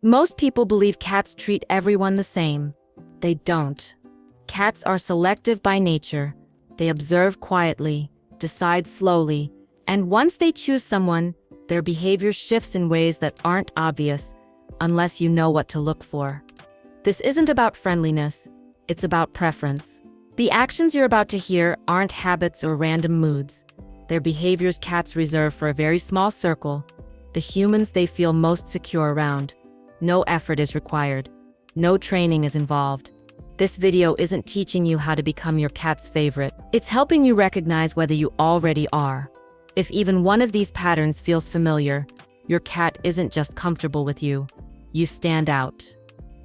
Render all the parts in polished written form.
Most people believe cats treat everyone the same. They don't. Cats are selective by nature. They observe quietly, decide slowly, and once they choose someone, their behavior shifts in ways that aren't obvious unless you know what to look for. This isn't about friendliness, it's about preference. The actions you're about to hear aren't habits or random moods. They're behaviors cats reserve for a very small circle, the humans they feel most secure around. No effort is required. No training is involved. This video isn't teaching you how to become your cat's favorite. It's helping you recognize whether you already are. If even one of these patterns feels familiar, your cat isn't just comfortable with you. You stand out.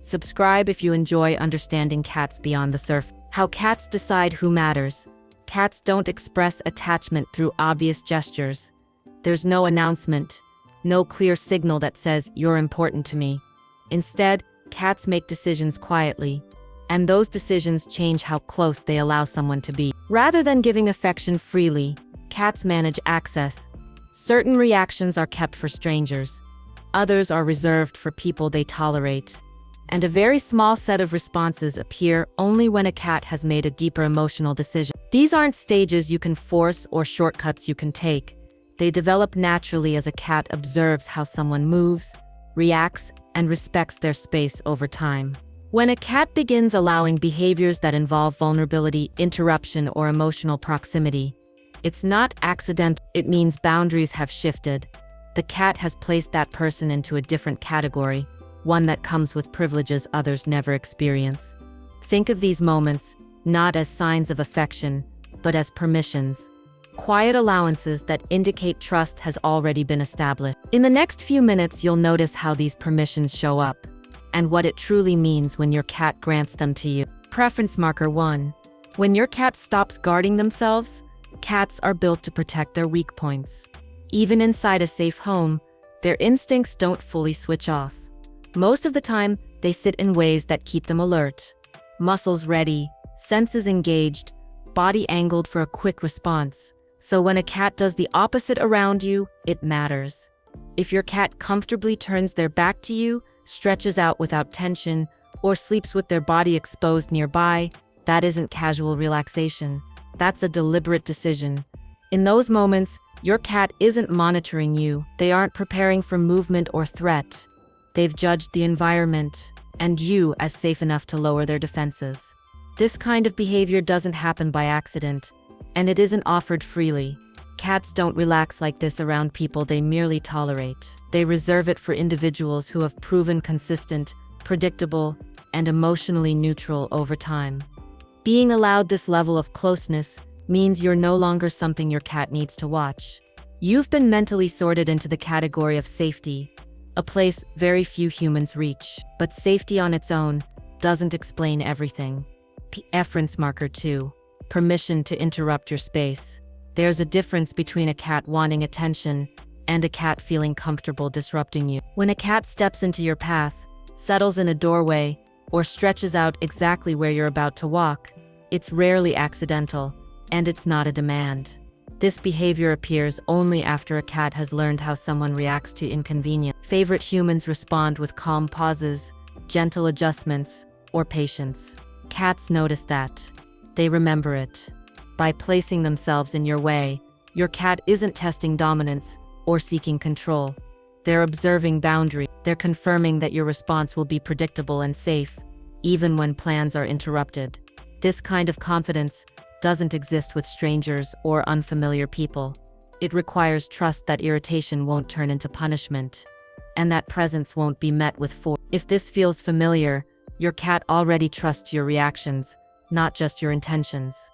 Subscribe if you enjoy understanding cats beyond the surface. How cats decide who matters. Cats don't express attachment through obvious gestures. There's no announcement, no clear signal that says, "You're important to me." Instead, cats make decisions quietly, and those decisions change how close they allow someone to be. Rather than giving affection freely, cats manage access. Certain reactions are kept for strangers. Others are reserved for people they tolerate. And a very small set of responses appear only when a cat has made a deeper emotional decision. These aren't stages you can force or shortcuts you can take. They develop naturally as a cat observes how someone moves, reacts, and respects their space over time. When a cat begins allowing behaviors that involve vulnerability, interruption, or emotional proximity, it's not accidental. It means boundaries have shifted. The cat has placed that person into a different category, one that comes with privileges others never experience. Think of these moments not as signs of affection, but as permissions. Quiet allowances that indicate trust has already been established. In the next few minutes, you'll notice how these permissions show up, and what it truly means when your cat grants them to you. Preference marker 1. When your cat stops guarding themselves, cats are built to protect their weak points. Even inside a safe home, their instincts don't fully switch off. Most of the time, they sit in ways that keep them alert. Muscles ready, senses engaged, body angled for a quick response. So when a cat does the opposite around you, it matters. If your cat comfortably turns their back to you, stretches out without tension, or sleeps with their body exposed nearby, that isn't casual relaxation. That's a deliberate decision. In those moments, your cat isn't monitoring you. They aren't preparing for movement or threat. They've judged the environment and you as safe enough to lower their defenses. This kind of behavior doesn't happen by accident, and it isn't offered freely. Cats don't relax like this around people they merely tolerate. They reserve it for individuals who have proven consistent, predictable, and emotionally neutral over time. Being allowed this level of closeness means you're no longer something your cat needs to watch. You've been mentally sorted into the category of safety, a place very few humans reach. But safety on its own doesn't explain everything. Preference marker 2. Permission to interrupt your space. There's a difference between a cat wanting attention and a cat feeling comfortable disrupting you. When a cat steps into your path, settles in a doorway, or stretches out exactly where you're about to walk, it's rarely accidental, and it's not a demand. This behavior appears only after a cat has learned how someone reacts to inconvenience. Favorite humans respond with calm pauses, gentle adjustments, or patience. Cats notice that. They remember it. By placing themselves in your way, your cat isn't testing dominance or seeking control. They're observing boundaries. They're confirming that your response will be predictable and safe, even when plans are interrupted. This kind of confidence doesn't exist with strangers or unfamiliar people. It requires trust that irritation won't turn into punishment, and that presence won't be met with force. If this feels familiar, your cat already trusts your reactions, not just your intentions.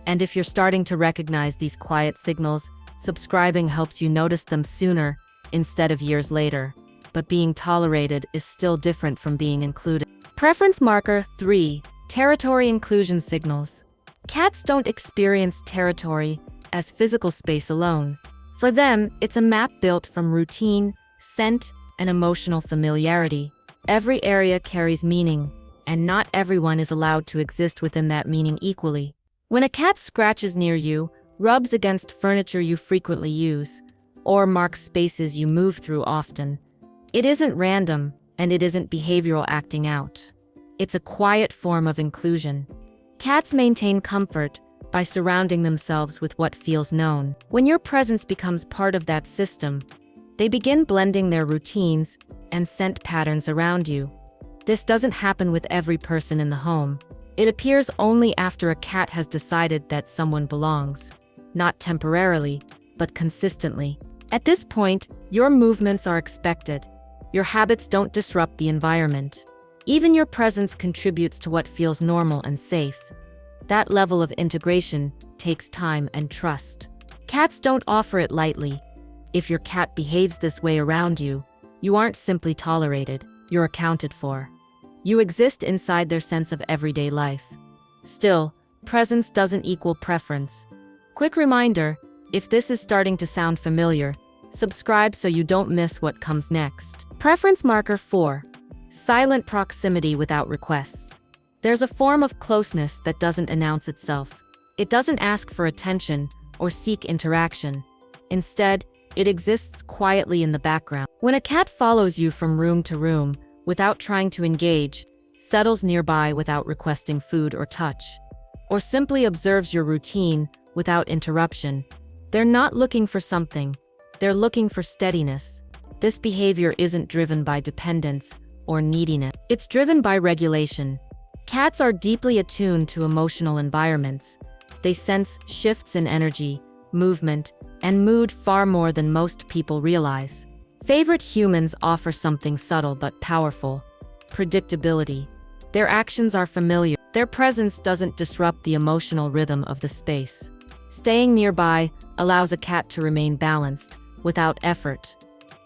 And if you're starting to recognize these quiet signals, subscribing helps you notice them sooner instead of years later. But being tolerated is still different from being included. Preference marker 3. Territory inclusion signals. Cats don't experience territory as physical space alone. For them, it's a map built from routine, scent, and emotional familiarity. Every area carries meaning, and not everyone is allowed to exist within that meaning equally. When a cat scratches near you, rubs against furniture you frequently use, or marks spaces you move through often, it isn't random, and it isn't behavioral acting out. It's a quiet form of inclusion. Cats maintain comfort by surrounding themselves with what feels known. When your presence becomes part of that system, they begin blending their routines and scent patterns around you. This doesn't happen with every person in the home. It appears only after a cat has decided that someone belongs, not temporarily, but consistently. At this point, your movements are expected. Your habits don't disrupt the environment. Even your presence contributes to what feels normal and safe. That level of integration takes time and trust. Cats don't offer it lightly. If your cat behaves this way around you, you aren't simply tolerated, you're accounted for. You exist inside their sense of everyday life. Still, presence doesn't equal preference. Quick reminder, if this is starting to sound familiar, subscribe so you don't miss what comes next. Preference marker 4. Silent proximity without requests. There's a form of closeness that doesn't announce itself. It doesn't ask for attention or seek interaction. Instead, it exists quietly in the background. When a cat follows you from room to room without trying to engage, settles nearby without requesting food or touch, or simply observes your routine without interruption, they're not looking for something. They're looking for steadiness. This behavior isn't driven by dependence or neediness. It's driven by regulation. Cats are deeply attuned to emotional environments. They sense shifts in energy, movement, and mood far more than most people realize. Favorite humans offer something subtle but powerful: predictability. Their actions are familiar. Their presence doesn't disrupt the emotional rhythm of the space. Staying nearby allows a cat to remain balanced, without effort.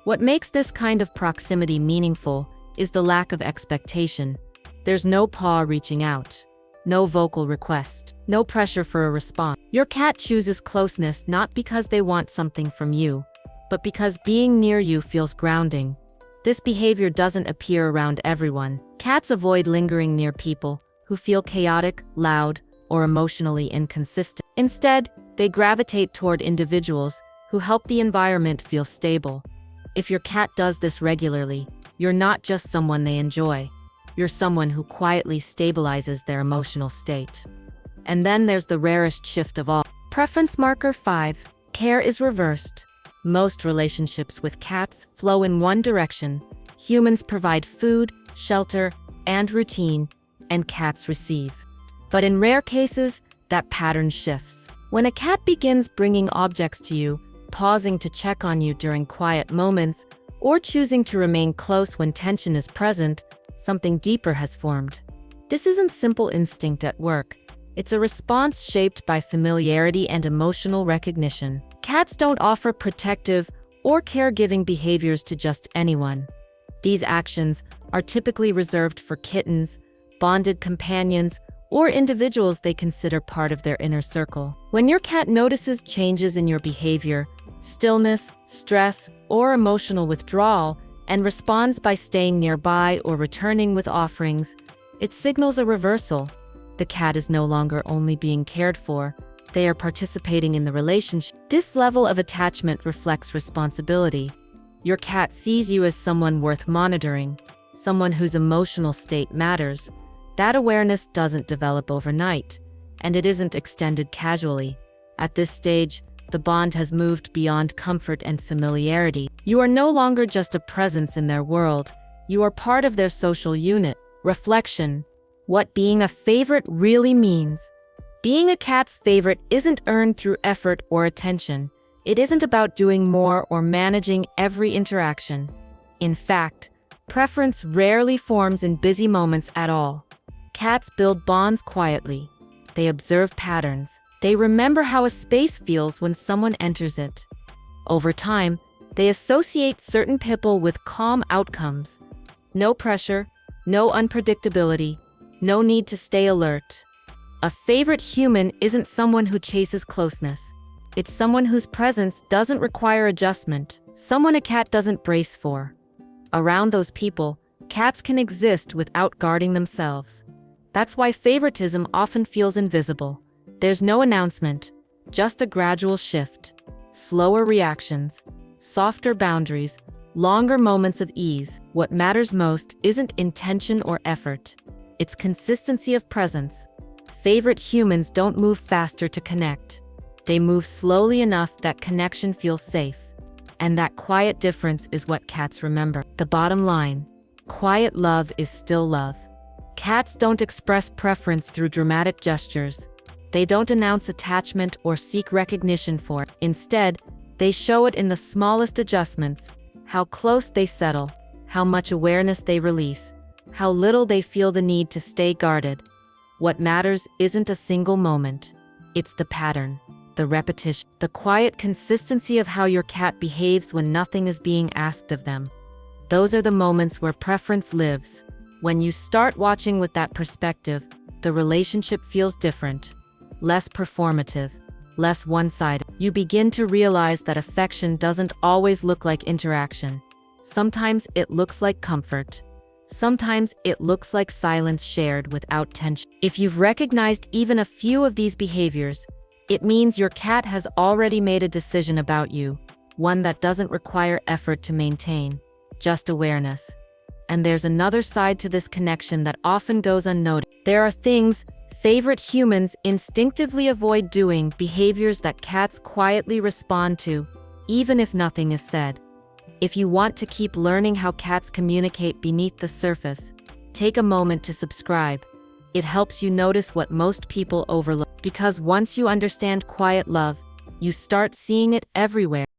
What makes this kind of proximity meaningful is the lack of expectation. There's no paw reaching out, no vocal request, no pressure for a response. Your cat chooses closeness not because they want something from you, but because being near you feels grounding. This behavior doesn't appear around everyone. Cats avoid lingering near people who feel chaotic, loud, or emotionally inconsistent. Instead, they gravitate toward individuals who help the environment feel stable. If your cat does this regularly, you're not just someone they enjoy. You're someone who quietly stabilizes their emotional state. And then there's the rarest shift of all. Preference marker 5. Care is reversed. Most relationships with cats flow in one direction. Humans provide food, shelter, and routine, and cats receive. But in rare cases, that pattern shifts. When a cat begins bringing objects to you, pausing to check on you during quiet moments, or choosing to remain close when tension is present, something deeper has formed. This isn't simple instinct at work. It's a response shaped by familiarity and emotional recognition. Cats don't offer protective or caregiving behaviors to just anyone. These actions are typically reserved for kittens, bonded companions, or individuals they consider part of their inner circle. When your cat notices changes in your behavior, stillness, stress, or emotional withdrawal, and responds by staying nearby or returning with offerings, it signals a reversal. The cat is no longer only being cared for, they are participating in the relationship. This level of attachment reflects responsibility. Your cat sees you as someone worth monitoring, someone whose emotional state matters. That awareness doesn't develop overnight, and it isn't extended casually. At this stage, the bond has moved beyond comfort and familiarity. You are no longer just a presence in their world, you are part of their social unit. Reflection: what being a favorite really means. Being a cat's favorite isn't earned through effort or attention. It isn't about doing more or managing every interaction. In fact, preference rarely forms in busy moments at all. Cats build bonds quietly. They observe patterns. They remember how a space feels when someone enters it. Over time, they associate certain people with calm outcomes. No pressure, no unpredictability, no need to stay alert. A favorite human isn't someone who chases closeness. It's someone whose presence doesn't require adjustment, someone a cat doesn't brace for. Around those people, cats can exist without guarding themselves. That's why favoritism often feels invisible. There's no announcement, just a gradual shift, slower reactions, softer boundaries, Longer moments of ease. What matters most isn't intention or effort. It's consistency of presence. Favorite humans don't move faster to connect. They move slowly enough that connection feels safe. And that quiet difference is what cats remember. The bottom line: quiet love is still love. Cats don't express preference through dramatic gestures. They don't announce attachment or seek recognition for it. Instead, they show it in the smallest adjustments: how close they settle, how much awareness they release, how little they feel the need to stay guarded. What matters isn't a single moment. It's the pattern, the repetition, the quiet consistency of how your cat behaves when nothing is being asked of them. Those are the moments where preference lives. When you start watching with that perspective, the relationship feels different, less performative, less one-sided. You begin to realize that affection doesn't always look like interaction. Sometimes it looks like comfort. Sometimes it looks like silence shared without tension. If you've recognized even a few of these behaviors, it means your cat has already made a decision about you, one that doesn't require effort to maintain, just awareness. And there's another side to this connection that often goes unnoticed. There are things favorite humans instinctively avoid doing, behaviors that cats quietly respond to, even if nothing is said. If you want to keep learning how cats communicate beneath the surface, take a moment to subscribe. It helps you notice what most people overlook. Because once you understand quiet love, you start seeing it everywhere.